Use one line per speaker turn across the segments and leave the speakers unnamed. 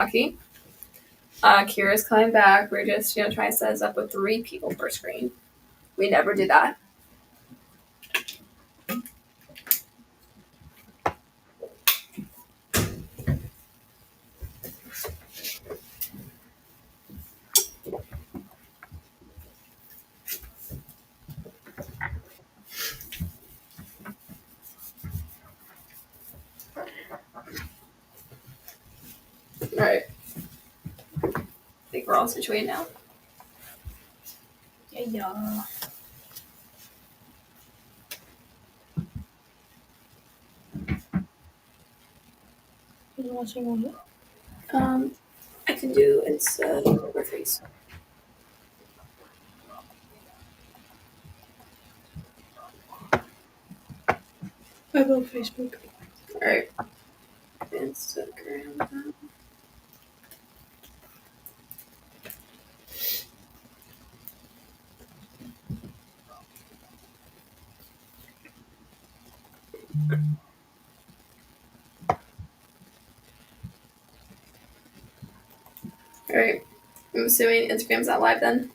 Hockey. Kira's coming back. We're just trying to set us up with 3 people per screen. We never do that. All right. I think we're all situated now.
Yeah. Who's watching on it?
I can do instead of face.
I love Facebook.
All right. Instagram. All right. I'm assuming Instagram's not live then.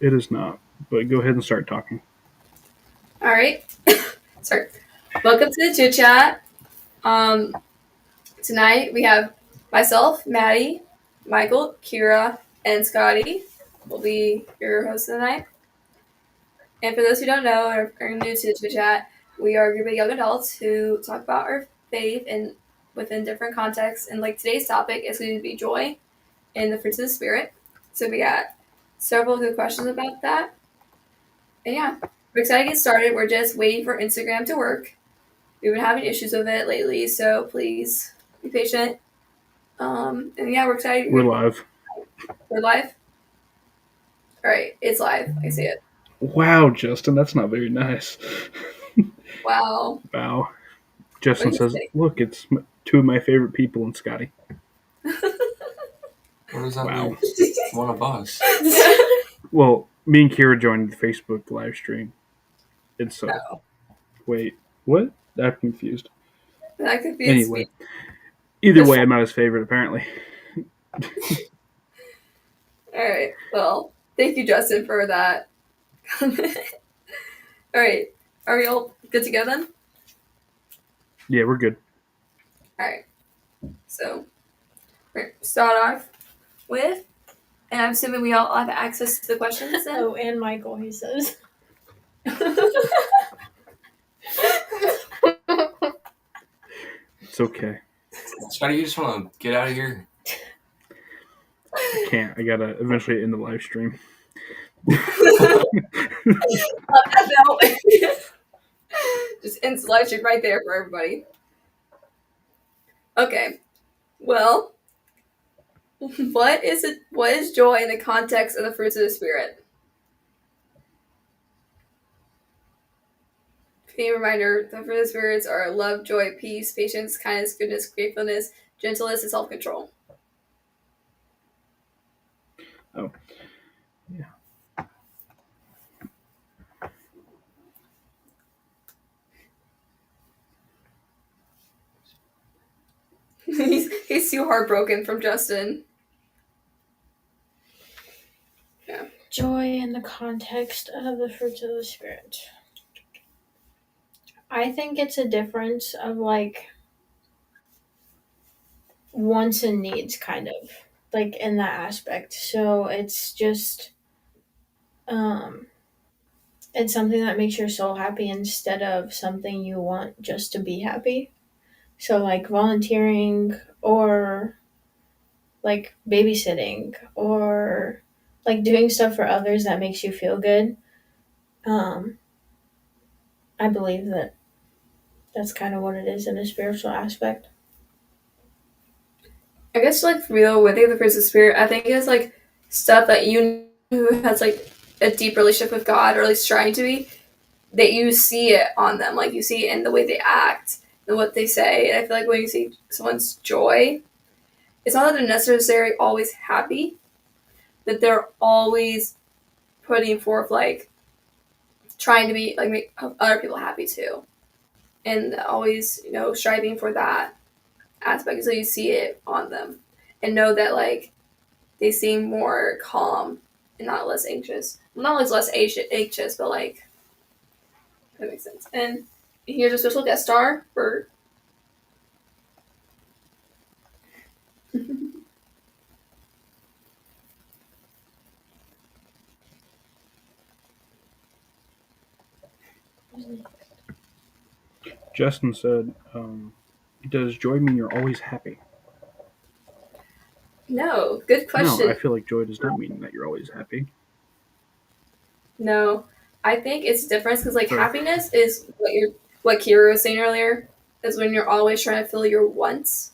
It is not, but go ahead and start talking.
All right. Sorry. Welcome to the Chit Chat. Tonight we have myself, Maddie, Michael, Kira, and Scotty will be your hosts tonight. And for those who don't know or are new to the Chit Chat, we are a group of young adults who talk about our faith and within different contexts. And like today's topic is going to be joy and the fruits of the Spirit. So we got several good questions about that. And yeah, we're excited to get started. We're just waiting for Instagram to work. We've been having issues with it lately, so please be patient. And yeah, we're excited.
We're live.
We're live? All right, it's live. I see it.
Wow, Justin, that's not very nice.
Wow.
Wow. Justin
What do you
says,
think?
look, it's 2 of my favorite people and Scotty.
What does that
Wow.
mean? One of us.
Well, me and Kira joined the Facebook live stream. And so,
No.
wait, what? I'm confused.
That confused
Anyway,
me.
either way, I'm not his favorite, apparently.
All right. Well, thank you, Justin, for that. All right. Are we all good to go then?
Yeah, we're good.
All right. So, we're going to start off with, and I'm assuming we all have access to the questions then?
Oh, and Michael, he says.
It's okay.
Scotty, you just want to get out of here?
I can't. I gotta eventually end the live stream.
Just ends the live stream right there for everybody. Okay. Well, what is joy in the context of the fruits of the Spirit? A reminder, the fruit of the spirits are love, joy, peace, patience, kindness, goodness, gratefulness, gentleness, and self-control.
Oh. Yeah.
he's too heartbroken from Justin. Yeah.
Joy in the context of the fruits of the Spirit. I think it's a difference of like wants and needs, kind of like in that aspect. So it's just it's something that makes your soul happy instead of something you want just to be happy. So like volunteering or like babysitting or like doing stuff for others that makes you feel good. I believe that that's kind of what it is in a spiritual aspect.
I guess like for real, when I think of the fruits of the Spirit, I think it's like stuff that you who has like a deep relationship with God, or at least trying to be, that you see it on them. Like you see it in the way they act and what they say. And I feel like when you see someone's joy, it's not that they're necessarily always happy, that they're always putting forth like trying to be like make other people happy too, and always striving for that aspect, so you see it on them. and know that like they seem more calm and not less anxious. Well, not always less anxious, but like that makes sense. And here's a special guest star for.
Justin said, "Does joy mean you're always happy?"
No, good
No, I
question.
feel like joy does not mean that you're always happy.
No, I think it's different because like
So,
happiness is what Kira was saying earlier is when you're always trying to fill your wants.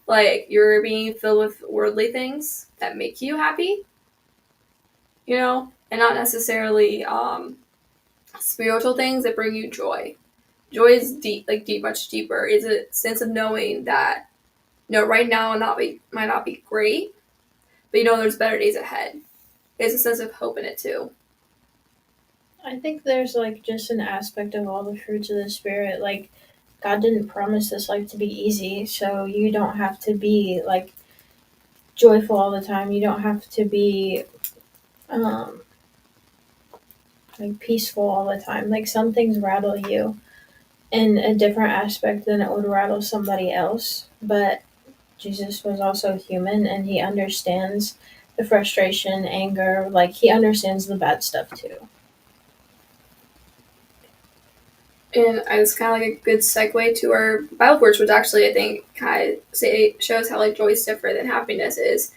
Like you're being filled with worldly things that make you happy, and not necessarily spiritual things that bring you joy. Joy is deep, like deep, much deeper. It's a sense of knowing that right now might not be great, but there's better days ahead. It's a sense of hope in it too.
I think there's like just an aspect of all the fruits of the spirit. Like God didn't promise this life to be easy, so you don't have to be like joyful all the time. You don't have to be um like peaceful all the time. Like some things rattle you in a different aspect than it would rattle somebody else. But Jesus was also human and he understands the frustration, anger, like he understands the bad stuff too.
And it's kind of like a good segue to our Bible verse, which actually I think kind of shows how like joy is different than happiness is.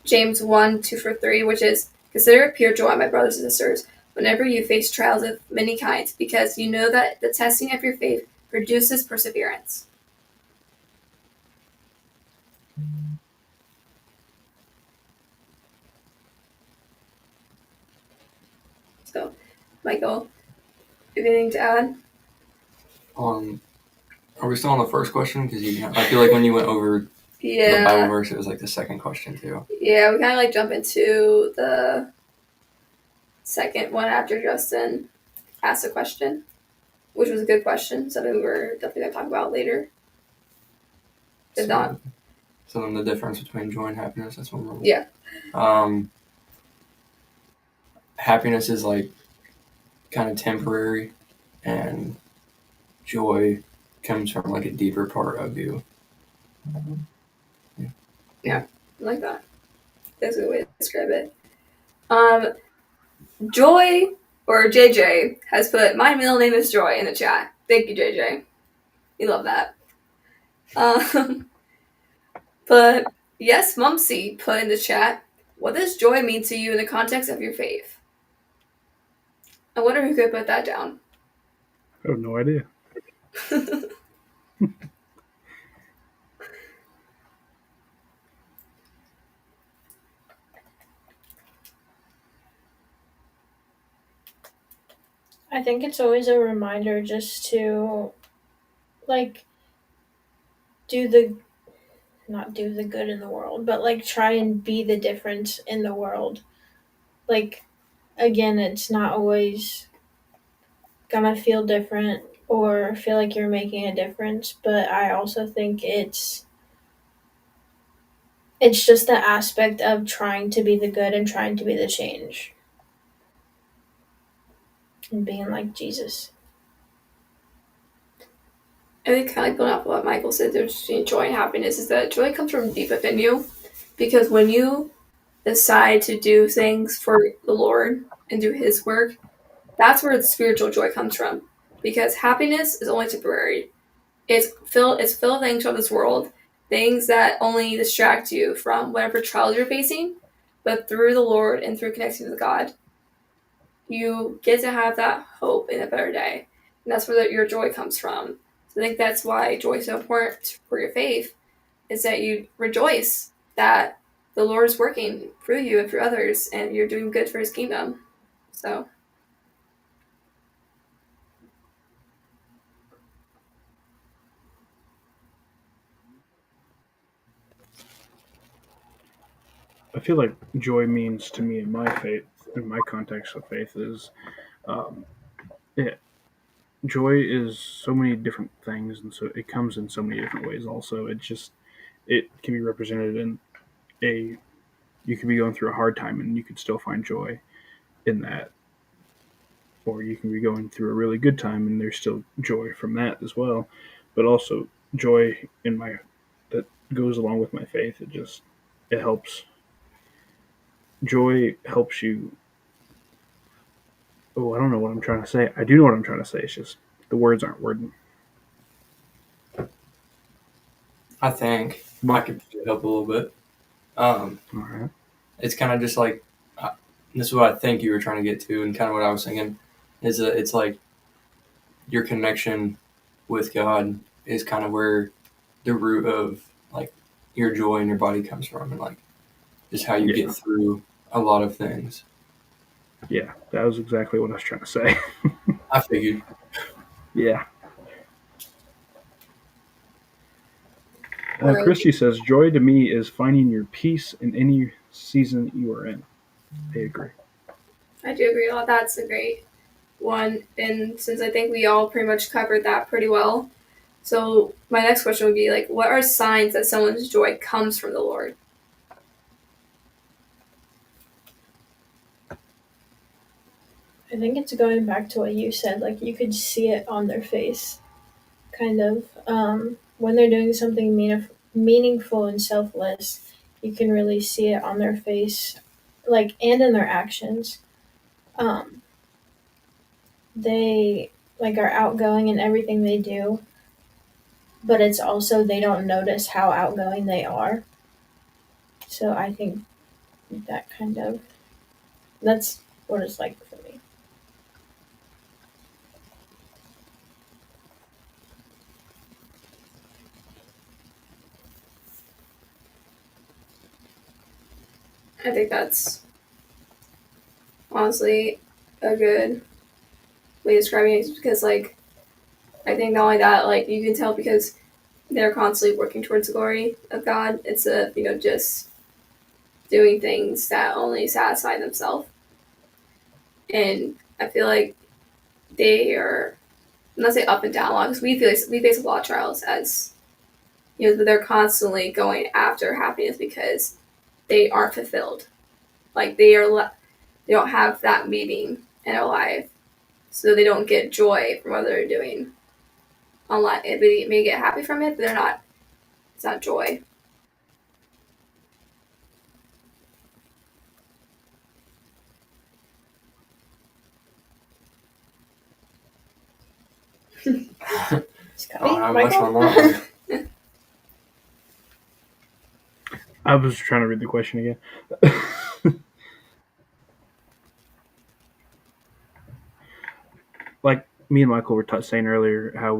James 1:2-3, which is consider it pure joy, my brothers and sisters, whenever you face trials of many kinds, because you know that the testing of your faith produces perseverance. So, Michael, anything to add?
Um, are we still on the first question? Because I feel like when you went over the Bible
Yeah.
verse, it was like the second question too.
Yeah, we kind of like jump into the second one after Justin asked a question, which was a good question, something we're definitely going to talk about later. If not,
So then the difference between joy and happiness, that's what we're.
yeah.
Happiness is like kind of temporary, and joy comes from like a deeper part of you.
Yeah, I like that. That's a good way to describe it. Um, Joy, or JJ, has put, my middle name is Joy in the chat. Thank you, JJ. We love that. Um, but yes, Mumsy put in the chat, what does joy mean to you in the context of your faith? I wonder who could put that down.
I have no idea.
I think it's always a reminder just to like do the not do the good in the world, but like try and be the difference in the world. Like again, it's not always gonna feel different or feel like you're making a difference, but I also think it's just the aspect of trying to be the good and trying to be the change and being like Jesus.
I think kind of going off what Michael said, there's between joy and happiness is that joy comes from deep within you, because when you decide to do things for the Lord and do His work, that's where the spiritual joy comes from. Because happiness is only temporary. It's filled with things from this world, things that only distract you from whatever trials you're facing. But through the Lord and through connecting with God, you get to have that hope in a better day, and that's where your joy comes from. So I think that's why joy is so important for your faith, is that you rejoice that the Lord is working through you and through others, and you're doing good for His kingdom. So
I feel like joy means to me in my faith, in my context of faith, is um, it, joy is so many different things, and so it comes in so many different ways. Also, it can be represented in a you could be going through a hard time and you could still find joy in that, or you can be going through a really good time and there's still joy from that as well. But also joy in my that goes along with my faith. It helps. Joy helps you. Oh, I don't know what I'm trying to say. I do know what I'm trying to say. It's just the words aren't wording.
I think I
But
could help a little bit. Um,
all right.
it's kind of just like this is what I think you were trying to get to, and kind of what I was thinking is that it's like your connection with God is kind of where the root of like your joy in your body comes from, and like just how you get
Yeah,
through a lot of things.
yeah, that was exactly what I was trying to say.
I figured.
Yeah.
Or
Christy says, "Joy to me is finding your peace in any season you are in." I agree.
I do agree. Well, that's a great one, and since I think we all pretty much covered that pretty well, so my next question would be like, what are signs that someone's joy comes from the Lord?
I think it's going back to what you said. Like you could see it on their face, kind of. When they're doing something meaningful and selfless, you can really see it on their face, like and in their actions. Um, they like are outgoing in everything they do, but it's also they don't notice how outgoing they are. So I think that kind of that's what it's like for me.
I think that's honestly a good way of describing it because, like, I think not only that, like, you can tell because they're constantly working towards the glory of God. It's just doing things that only satisfy themselves. And I feel like they are, I'm not say up and down a lot because we face a lot of trials as but they're constantly going after happiness because they aren't fulfilled. Like they don't have that meaning in their life, so they don't get joy from what they're doing. Unlike they may get happy from it, but they're not. It's not joy.
I don't
Scotty,
have much on that
Michael.
one.
I was trying to read the question again. Like me and Michael were saying earlier, how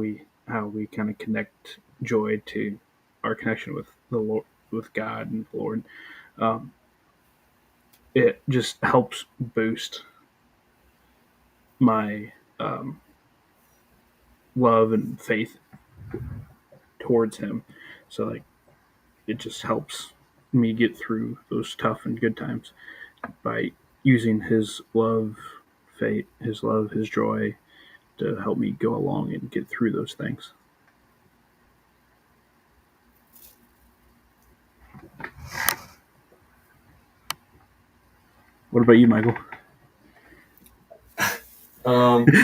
we kind of connect joy to our connection with the Lord, with God and the Lord. Um, it just helps boost my love and faith towards Him. So like it just helps me get through those tough and good times by using His love, faith, His love, His joy to help me go along and get through those things. What about you, Michael?
Um,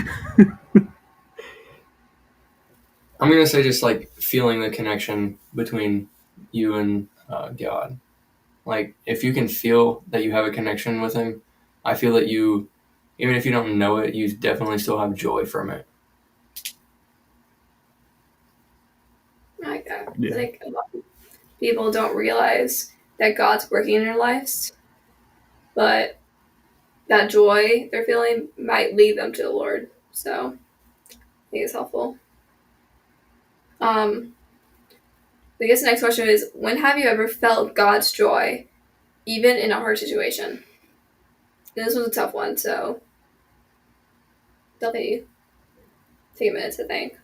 I'm gonna say just like feeling the connection between you and God. Like if you can feel that you have a connection with Him, I feel that you, even if you don't know it, you definitely still have joy from it.
I like that. I
Yeah,
think a lot of people don't realize that God's working in their lives, but that joy they're feeling might lead them to the Lord. So I think it's helpful. Um, I guess the next question is: when have you ever felt God's joy, even in a hard situation? And this was a tough one, so definitely take a minute to think.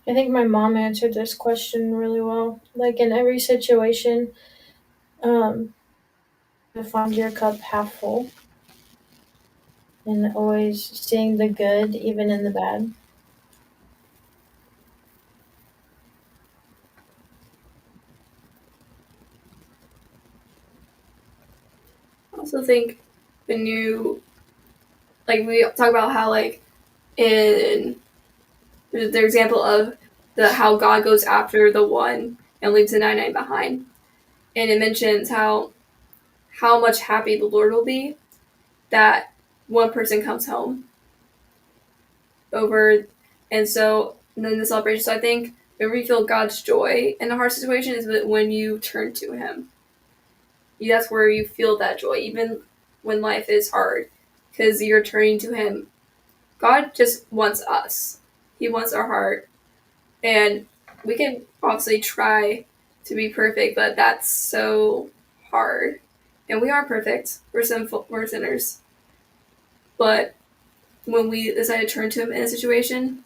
I think my mom answered this question really well. Like in every situation, um, to find your cup half full and always seeing the good even in the bad.
also think when you like we talk about how like in the example of the how God goes after the one and leaves the 99 behind, and it mentions how much happy the Lord will be that one person comes home over, and then the celebration. So I think when we feel God's joy in a hard situation is when you turn to Him. That's where you feel that joy, even when life is hard, because you're turning to Him. God just wants us. He wants our heart, and we can obviously try to be perfect, but that's so hard. And we aren't perfect. We're sinful. We're sinners. But when we decide to turn to Him in a situation,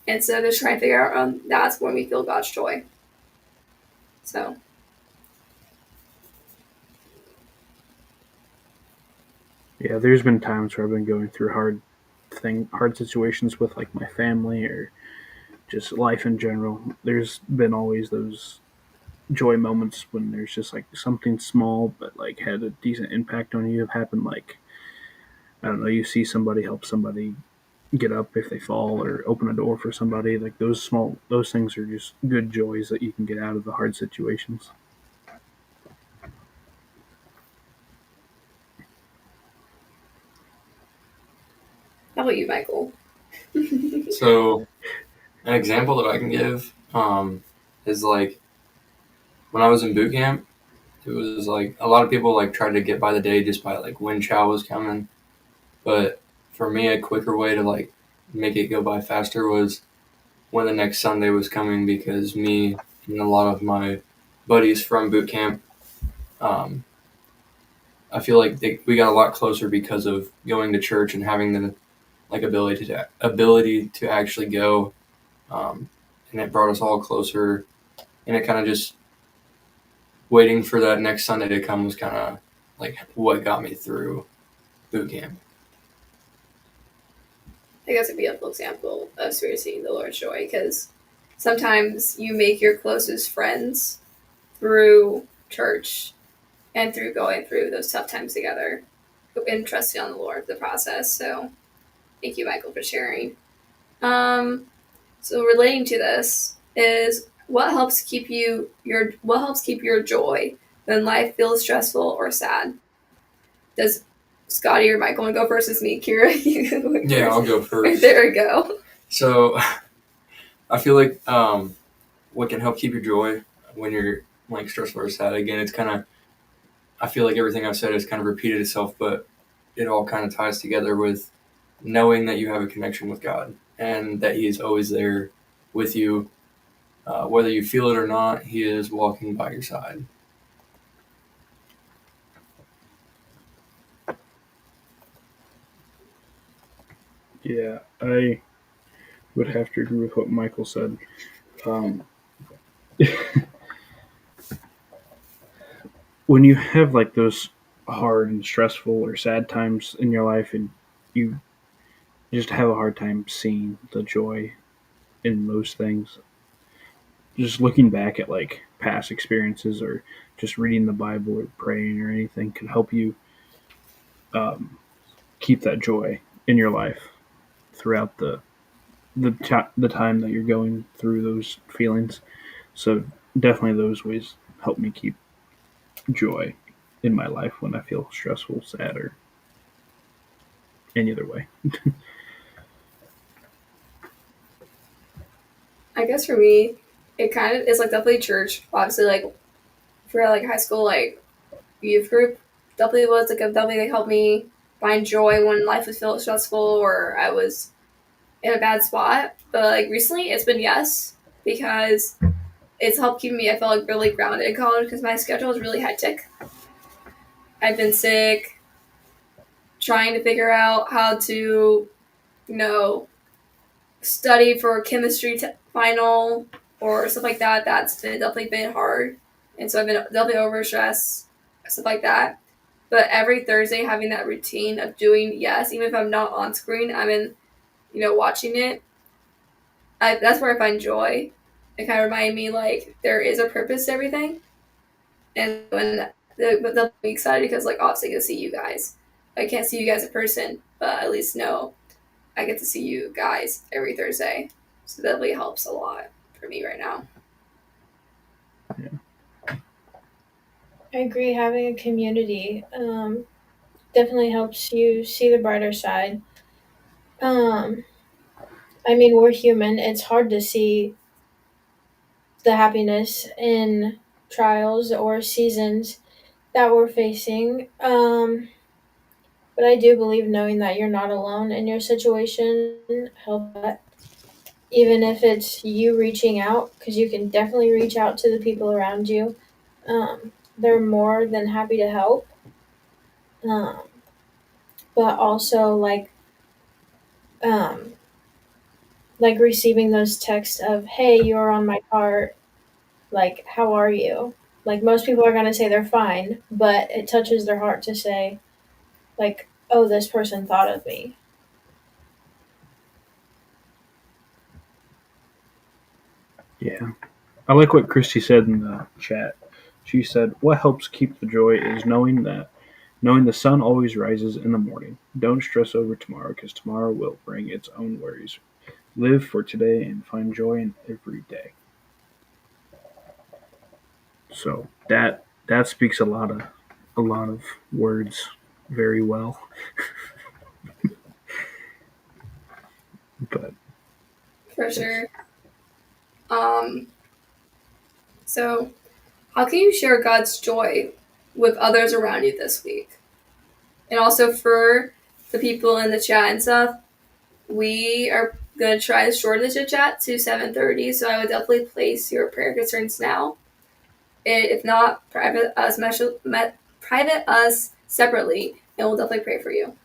instead of just trying to figure out our own, that's when we feel God's joy. So
Yeah, there's been times where I've been going through hard situations with like my family or just life in general. There's been always those joy moments when there's just like something small but like had a decent impact on you have happened. Like, I don't know, you see somebody help somebody get up if they fall or open a door for somebody. Like those things are just good joys that you can get out of the hard situations.
how about you, Michael?
So an example that I can give is like when I was in boot camp, it was like a lot of people like tried to get by the day just by like when chow was coming. But for me, a quicker way to like make it go by faster was when the next Sunday was coming because me and a lot of my buddies from boot camp, um, I feel like we got a lot closer because of going to church and having the like ability to actually go, and it brought us all closer. And it kind of just waiting for that next Sunday to come was kind of like what got me through boot camp.
I think that's a beautiful example of experiencing the Lord's joy because sometimes you make your closest friends through church and through going through those tough times together and trusting on the Lord the process. So thank you, Michael, for sharing. Um, so relating to this is what helps keep your joy when life feels stressful or sad. Does Scotty or Michael want to go first? It's me, Kira. You go
Yeah,
first.
I'll go first.
There we go.
So I feel like what can help keep your joy when you're like stressful or sad. Again, it's kind of I feel like everything I've said has kind of repeated itself, but it all kind of ties together with knowing that you have a connection with God and that He is always there with you, whether you feel it or not. He is walking by your side.
Yeah, I would have to agree with what Michael said. Um, when you have like those hard and stressful or sad times in your life and you just have a hard time seeing the joy in those things, just looking back at like past experiences or just reading the Bible or praying or anything can help you um, keep that joy in your life throughout the time that you're going through those feelings. So definitely those ways help me keep joy in my life when I feel stressful, sad, or any other way.
I guess for me, it kind of is like definitely church. Obviously, like for like high school, like youth group, definitely was like definitely like helped me find joy when life was feeling stressful or I was in a bad spot. But like recently, it's been yes because it's helped keep me. I felt like really grounded in college because my schedule was really hectic. I've been sick, trying to figure out how to, you know, study for a chemistry final or stuff like that. That's definitely been hard, and so I've been definitely overstressed, stuff like that. But every Thursday, having that routine of doing yes, even if I'm not on screen, I'm in, watching it. That's where I find joy. It kind of reminded me like there is a purpose to everything, and when but they'll be excited because like obviously I get to see you guys. I can't see you guys in person, but at least know I get to see you guys every Thursday. So that really helps a lot for me right now.
I agree. Having a community definitely helps you see the brighter side. Um, I mean, we're human. It's hard to see the happiness in trials or seasons that we're facing. But I do believe knowing that you're not alone in your situation helps a lot. Even if it's you reaching out, because you can definitely reach out to the people around you. They're more than happy to help. Um, but also um, like receiving those texts of, "Hey, you're on my heart. Like, how are you?" Like most people are gonna say they're fine, but it touches their heart to say, like, "Oh, this person thought of me."
Yeah. I like what Christy said in the chat. She said, "What helps keep the joy is knowing the sun always rises in the morning. Don't stress over tomorrow because tomorrow will bring its own worries. Live for today and find joy in every day." So that speaks a lot of words very well. But
For
yes.
sure. Um, so how can you share God's joy with others around you this week? And also for the people in the chat and stuff, we are gonna try to shorten the chit chat to 7:30. So I would definitely place your prayer concerns now. And if not, private us separately, and we'll definitely pray for you.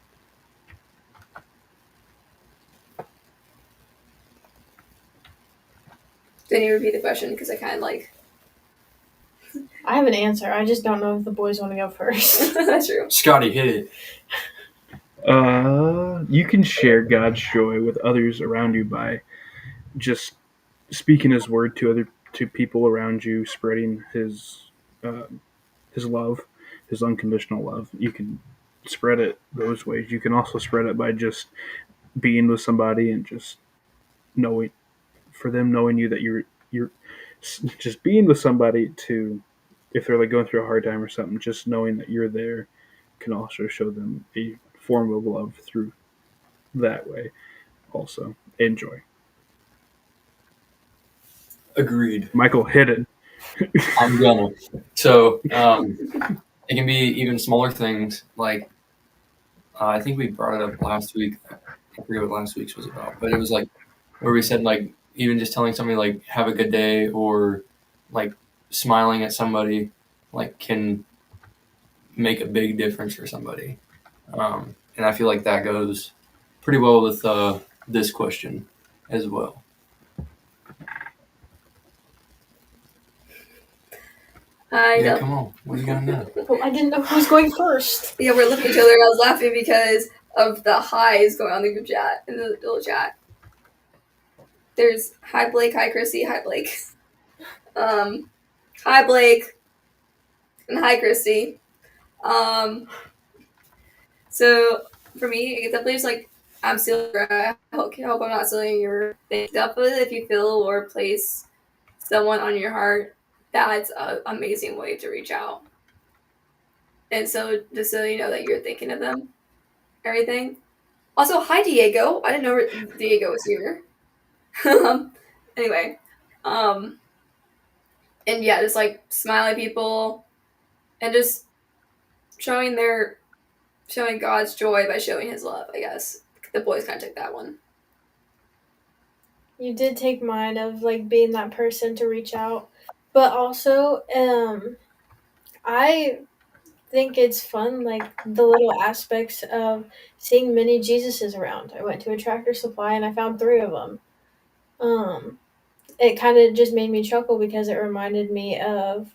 Then you repeat the question because I kind of like.
I have an answer. I just don't know if the boys want to go first.
That's true.
Scotty, hit it.
You can share God's joy with others around you by just speaking His word to people around you, spreading uh, His love, His unconditional love. You can spread it those ways. You can also spread it by just being with somebody and just knowing for them knowing you that you're just being with somebody to if they're like going through a hard time or something, just knowing that you're there can also show them a form of love through that way. Also, enjoy.
Agreed.
Michael, hit it.
I'm gonna. So it can be even smaller things. Like I think we brought it up last week. I forget what last week's was about, but it was like where we said like even just telling somebody like have a good day or like smiling at somebody like can make a big difference for somebody. And I feel like that goes pretty well with this question as well. Yeah, come on. What are you gonna know?
Well, I didn't know who was going first.
Yeah, we're looking at each other. And I was laughing because of the highs going on in the group chat in the little chat. There's hi Blake, hi Chrissy, hi Blake. Hi Blake, and hi Christy. So for me, it's definitely just like I'm still. I hope I'm not stealing your thing. Definitely, if you feel or place someone on your heart, that's an amazing way to reach out. And so just so you know that you're thinking of them, everything. Also, hi Diego. I didn't know Diego was here. Anyway, um, and yeah, just like smiling people and just showing showing God's joy by showing His love. I guess the boys kind of took that one.
You did take mine of like being that person to reach out, but also I think it's fun like the little aspects of seeing many Jesuses around. I went to a Tractor Supply and I found 3 of them. Um, it kind of just made me chuckle because it reminded me of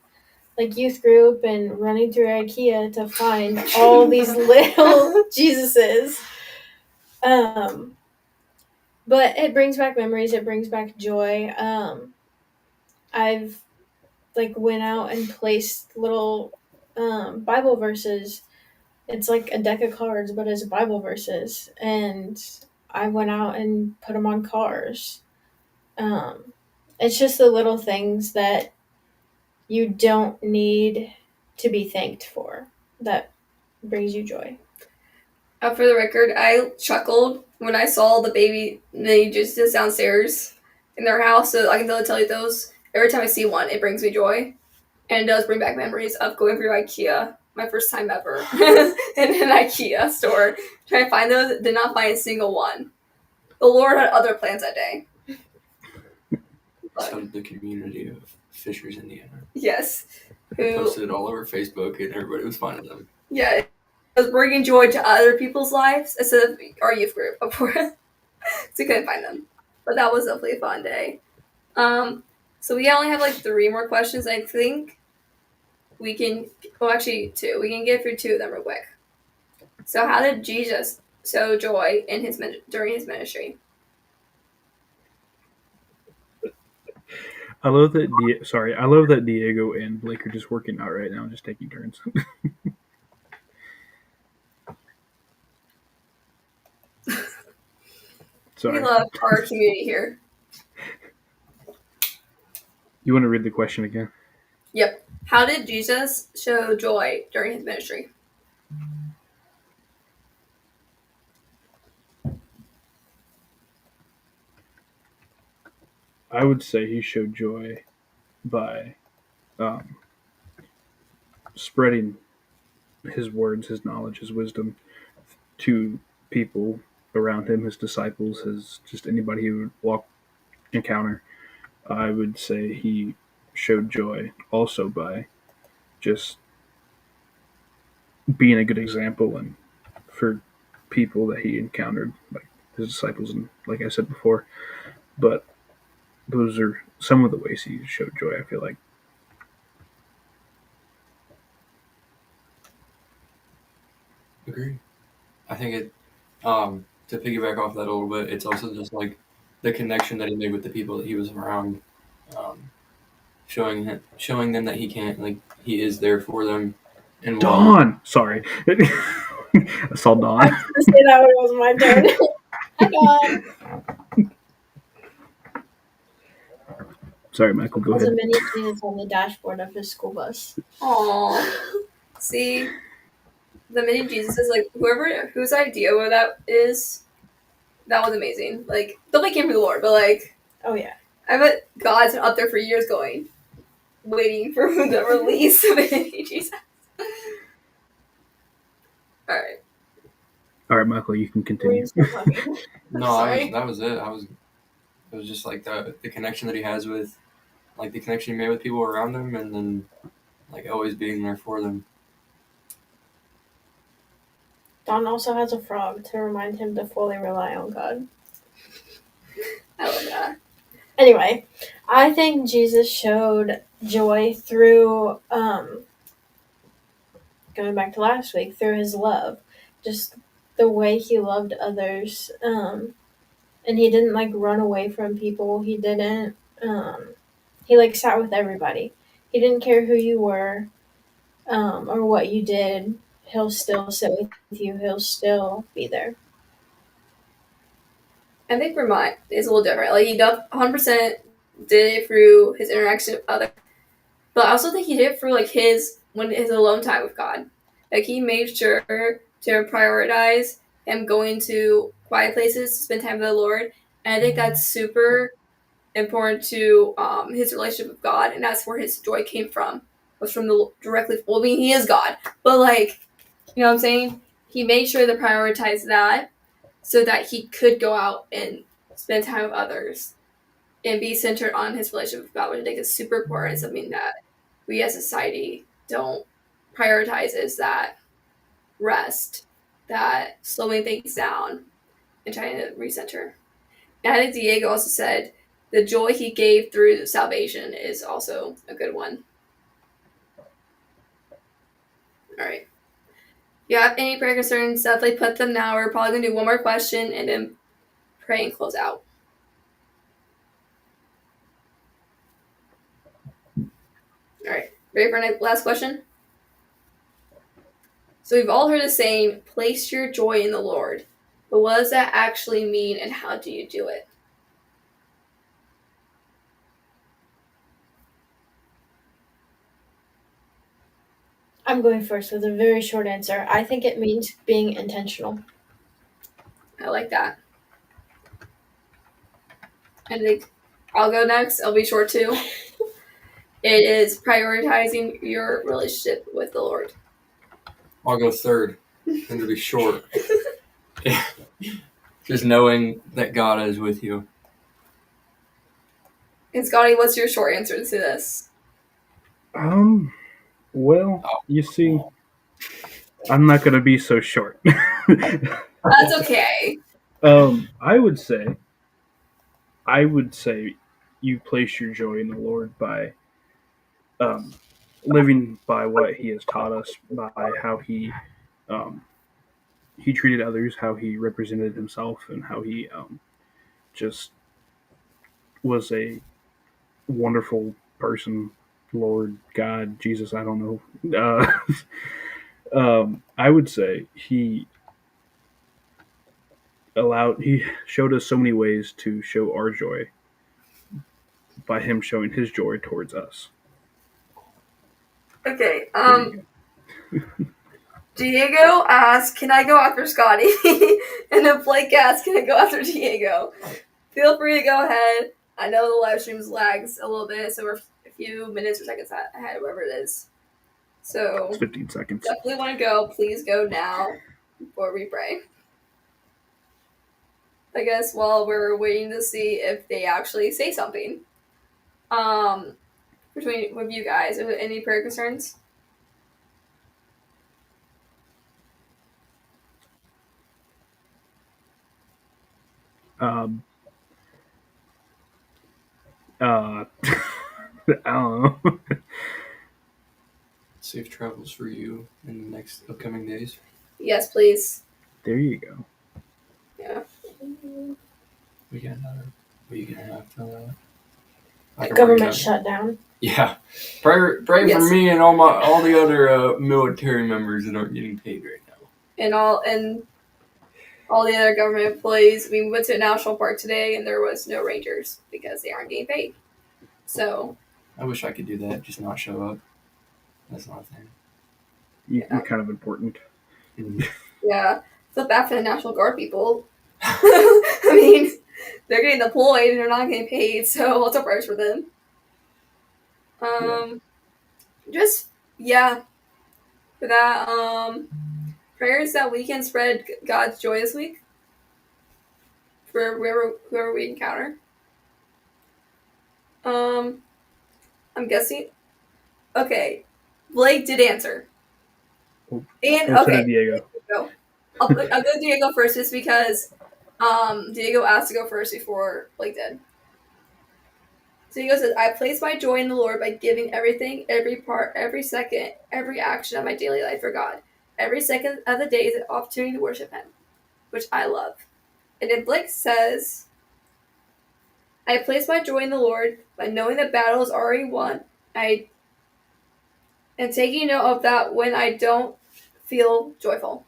like youth group and running through IKEA to find all these little Jesuses. Um, but it brings back memories. It brings back joy. I've like went out and placed little Bible verses. It's like a deck of cards, but it's Bible verses. And I went out and put them on cars. Um, it's just the little things that you don't need to be thanked for that brings you joy.
For the record, I chuckled when I saw the baby Jesus downstairs in their house. So I can tell you those. Every time I see one, it brings me joy. And it does bring back memories of going through IKEA, my first time ever, in an IKEA store. Trying to find those, did not find a single one. The Lord had other plans that day.
So did the community of Fishers, Indiana.
Yes.
Posted it all over Facebook, and everybody was finding them.
Yeah, it was bringing joy to other people's lives instead of our youth group, of course. So we couldn't find them. But that was definitely a fun day. So we only have like 3 more questions. I think we can, well, actually 2. We can get through 2 of them real quick. So how did Jesus show joy in during his ministry?
I love that. I love that Diego and Blake are just working out right now, just taking turns. Sorry.
We love our community here.
You want to read the question again?
Yep. How did Jesus show joy during his ministry?
I would say he showed joy by spreading his words, his knowledge, his wisdom to people around him, his disciples, his just anybody he would encounter. I would say he showed joy also by just being a good example and for people that he encountered, like his disciples, and like I said before. But those are some of the ways he showed joy. I feel like.
Agree. I think it. To piggyback off that a little bit, it's also just like the connection that he made with the people that he was around, showing them that he can't, like, he is there for them. And
Dawn. Sorry, I saw Dawn.
I was going to say that when it was my turn. Hi, Dawn.
Sorry, Michael. Go
There's a
ahead.
mini Jesus on the dashboard of his school bus.
Aww. See, the mini Jesus is like whose idea that is. That was amazing. Like, nobody came from the Lord, but like,
oh yeah,
I bet God's been up there for years, waiting for the release of mini Jesus. All right.
All right, Michael, you can continue.
No, that was it. It was just like the connection that he has with, like the connection he made with people around him, and then like always being there for them.
Don also has a frog to remind him to fully rely on God.
I love that.
Anyway, I think Jesus showed joy through, going back to last week, through his love. Just the way he loved others. And he didn't like run away from people. He didn't, he like sat with everybody. He didn't care who you were, or what you did. He'll still sit with you. He'll still be there.
I think for mine is a little different. Like, he 100% did it through his interaction with others, but I also think he did it through like his alone time with God. Like, he made sure to prioritize him going to quiet places to spend time with the Lord, and I think that's super important to his relationship with God, and that's where his joy came from. Was from directly. Well, I mean, he is God, but like, you know what I'm saying? He made sure to prioritize that so that he could go out and spend time with others and be centered on his relationship with God, which I think is super important. Something that we as a society don't prioritize is that rest, that slowing things down and trying to recenter. And I think Diego also said the joy he gave through salvation is also a good one. All right. If you have any prayer concerns, definitely put them now. We're probably going to do one more question and then pray and close out. All right. Ready for our last question? So we've all heard the saying, place your joy in the Lord. But what does that actually mean and how do you do it?
I'm going first with a very short answer. I think it means being intentional.
I like that. I think I'll go next. I'll be short too. It is prioritizing your relationship with the Lord.
I'll go third, and to be short. Just knowing that God is with you.
And Scotty, what's your short answer to this?
Well, you see, I'm not gonna be so short.
That's okay.
I would say, you place your joy in the Lord by um, living by what He has taught us, by how um, He treated others, how He represented Himself, and how He just was a wonderful person. Lord God, Jesus, I don't know. I would say he showed us so many ways to show our joy by him showing his joy towards us.
Okay.
There you
Diego asked, "Can I go after Scotty?" And then Blake asked, "Can I go after Diego?" Feel free to go ahead. I know the live stream's lags a little bit, so we're a few minutes or seconds ahead, whatever it is. So
It's 15 seconds.
definitely want to go. Please go now before we pray. I guess while we're waiting to see if they actually say something. Between with you guys, are there any prayer concerns?
Um, I don't know.
Safe travels for you in the next upcoming days.
Yes, please.
There you go.
Yeah.
We got another. What are you gonna have to?
Government shutdown.
Yeah, pray
Yes.
for me and all the other military members that aren't getting paid right now.
And all the other government employees. We went to a national park today, and there was no rangers because they aren't getting paid. So
I wish I could do that, just not show up. That's not a thing.
You're kind of important.
yeah, feel bad for the National Guard people. I mean, they're getting deployed and they're not getting paid, so lots of prayers for them. Just for that. Prayers that we can spread God's joy this week for whoever we encounter. I'm guessing. Okay, Blake did answer. And okay,
Diego.
I'll go Diego first just because Diego asked to go first before Blake did. Diego says, I place my joy in the Lord by giving everything, every part, every second, every action of my daily life for God. Every second of the day is an opportunity to worship Him, which I love. And then Blake says, I place my joy in the Lord by knowing the battle is already won. And taking note of that when I don't feel joyful.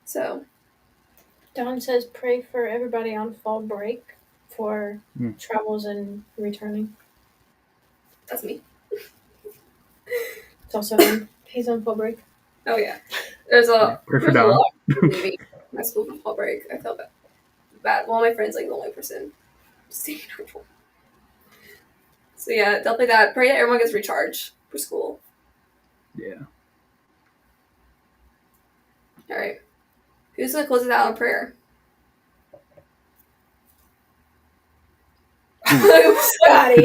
So
Don says pray for everybody on fall break for travels and returning.
that's me.
It's also him. He's on fall break.
Oh yeah. There's a
Don.
lot of leaving my school for fall break. I felt bad. One of my friends, like the only person staying home. So yeah, definitely that. Pray that everyone gets recharged for school.
Yeah.
All right. Who's gonna close it out in prayer?
Scotty.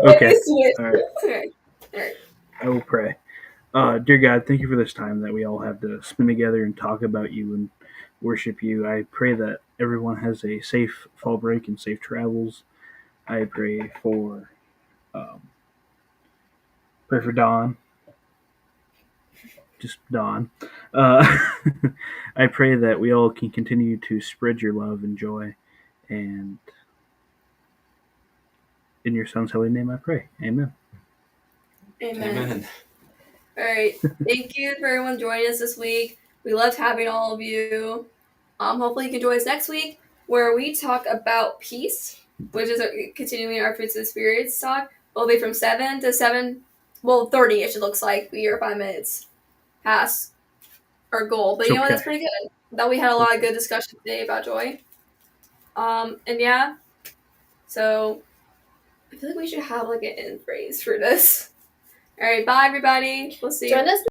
Okay. All right.
Okay. All right.
I will pray. Dear God, thank you for this time that we all have to spend together and talk about you and worship you. I pray that everyone has a safe fall break and safe travels. I pray for Dawn, just Dawn. I pray that we all can continue to spread your love and joy, and in your Son's holy name, I pray. Amen.
Amen. All right. Thank you for everyone joining us this week. We loved having all of you. Hopefully you can join us next week where we talk about peace, which is continuing our Fruits of the Spirits talk. We'll be from 7 to 30-ish it looks like. We are 5 minutes past our goal. But
It's
you know what?
okay.
That's pretty good. Thought we had a lot of good discussion today about joy. And yeah. So I feel like we should have like an end phrase for this. All right, bye everybody. We'll see you.
Join us